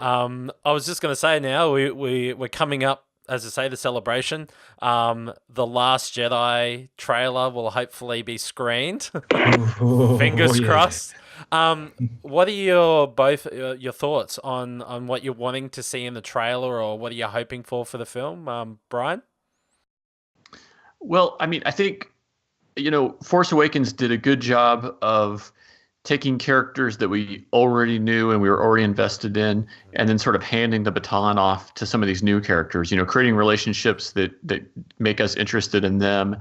I was just going to say now we're coming up, as I say, the celebration. The Last Jedi trailer will hopefully be screened. Oh, Fingers yeah. crossed. What are your thoughts on what you're wanting to see in the trailer, or what are you hoping for the film, Brian? Well, I mean, I think, Force Awakens did a good job of taking characters that we already knew and we were already invested in, and then sort of handing the baton off to some of these new characters, creating relationships that make us interested in them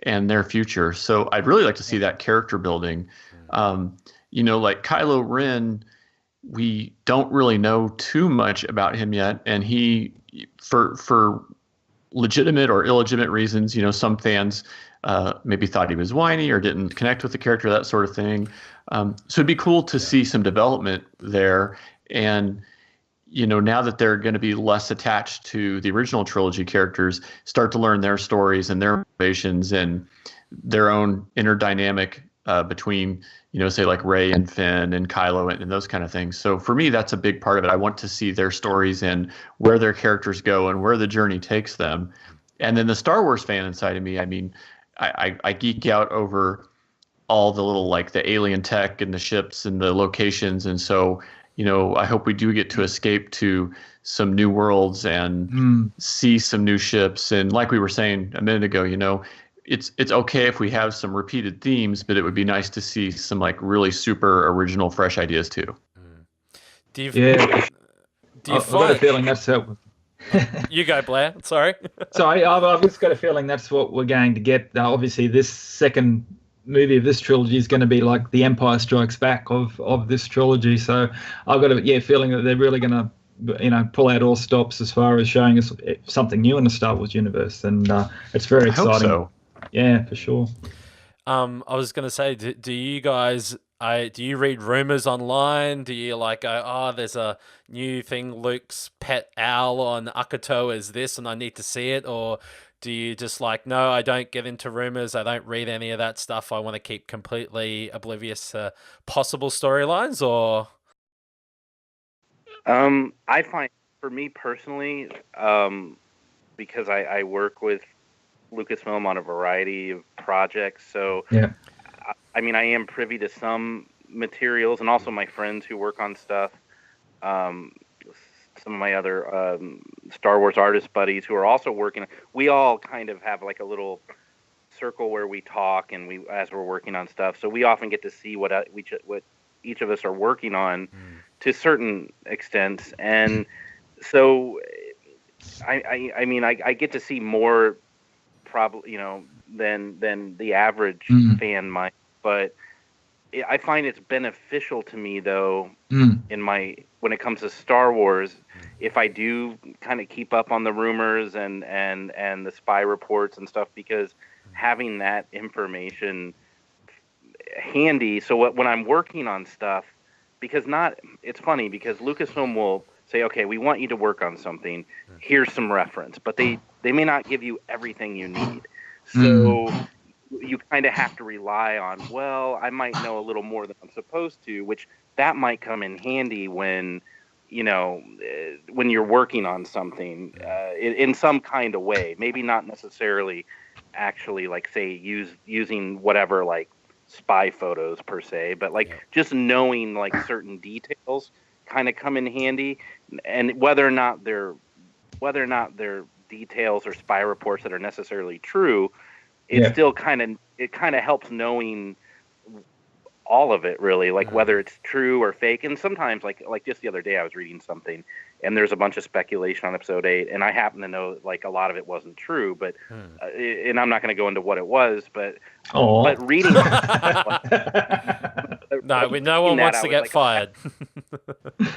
and their future. So I'd really like to see that character building. Like Kylo Ren, we don't really know too much about him yet, and he, for legitimate or illegitimate reasons, some fans maybe thought he was whiny or didn't connect with the character, that sort of thing. So it'd be cool to see some development there. And, now that they're going to be less attached to the original trilogy characters, start to learn their stories and their motivations and their own inner dynamic between, say like Rey and Finn and Kylo and those kind of things. So for me, that's a big part of it. I want to see their stories and where their characters go and where the journey takes them. And then the Star Wars fan inside of me, I mean, I geek out over all the little, like, the alien tech and the ships and the locations. And so, I hope we do get to escape to some new worlds and Mm. see some new ships. And like we were saying a minute ago, it's okay if we have some repeated themes, but it would be nice to see some, like, really super original, fresh ideas too. Do you Yeah. do you I've got a find feeling that's how. you go, Blair? Sorry. So I've just got a feeling that's what we're going to get. Obviously, this second movie of this trilogy is going to be like the Empire Strikes Back of this trilogy. So I've got a feeling that they're really going to pull out all stops as far as showing us something new in the Star Wars universe, and it's very I hope exciting. so. Yeah, for sure. I was gonna say, do you guys, do you read rumors online? Do you like go, oh, there's a new thing, Luke's pet owl on Akato is this, and I need to see it, or do you just like, no, I don't get into rumors, I don't read any of that stuff, I want to keep completely oblivious to possible storylines, or I find, for me personally, because I work with Lucasfilm on a variety of projects, so Yeah. I mean, I am privy to some materials, and also my friends who work on stuff. Um, some of my other Star Wars artist buddies who are also working. We all kind of have like a little circle where we talk, and we, as we're working on stuff, so we often get to see what each of us are working on to certain extents, and so I mean, I get to see more, probably, than the average Mm. fan might, but I find it's beneficial to me, though, Mm. when it comes to Star Wars, if I do kind of keep up on the rumors and the spy reports and stuff, because having that information handy, so when I'm working on stuff, it's funny because Lucasfilm will say, okay, we want you to work on something, here's some reference, but they may not give you everything you need. So you kind of have to rely on, well, I might know a little more than I'm supposed to, which that might come in handy when when you're working on something in some kind of way. Maybe not necessarily actually, like, say, using whatever, like, spy photos per se, but like just knowing like certain details kind of come in handy, and whether or not they're details or spy reports that are necessarily true, Yeah. it kind of helps knowing all of it, really, like whether it's true or fake. And sometimes, like just the other day, I was reading something, and there's a bunch of speculation on episode 8, and I happen to know like a lot of it wasn't true, but and I'm not going to go into what it was, but Oh. but reading no, no reading one that, wants I to was get like, fired.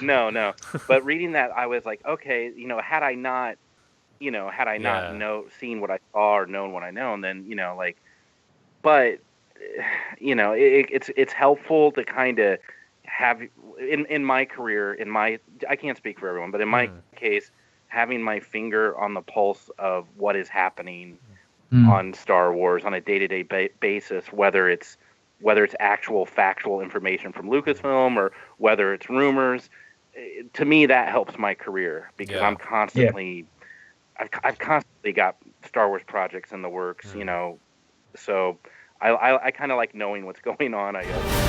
no, but reading that, I was like, okay, had I not Yeah. seen what I saw or known what I know, and then like, but it's helpful to kind of have, in my career, I can't speak for everyone, but in my case, having my finger on the pulse of what is happening on Star Wars on a day-to-day basis, whether it's actual factual information from Lucasfilm or whether it's rumors. to me, that helps my career because Yeah. I'm constantly, I've constantly got Star Wars projects in the works, so I kind of like knowing what's going on, I guess.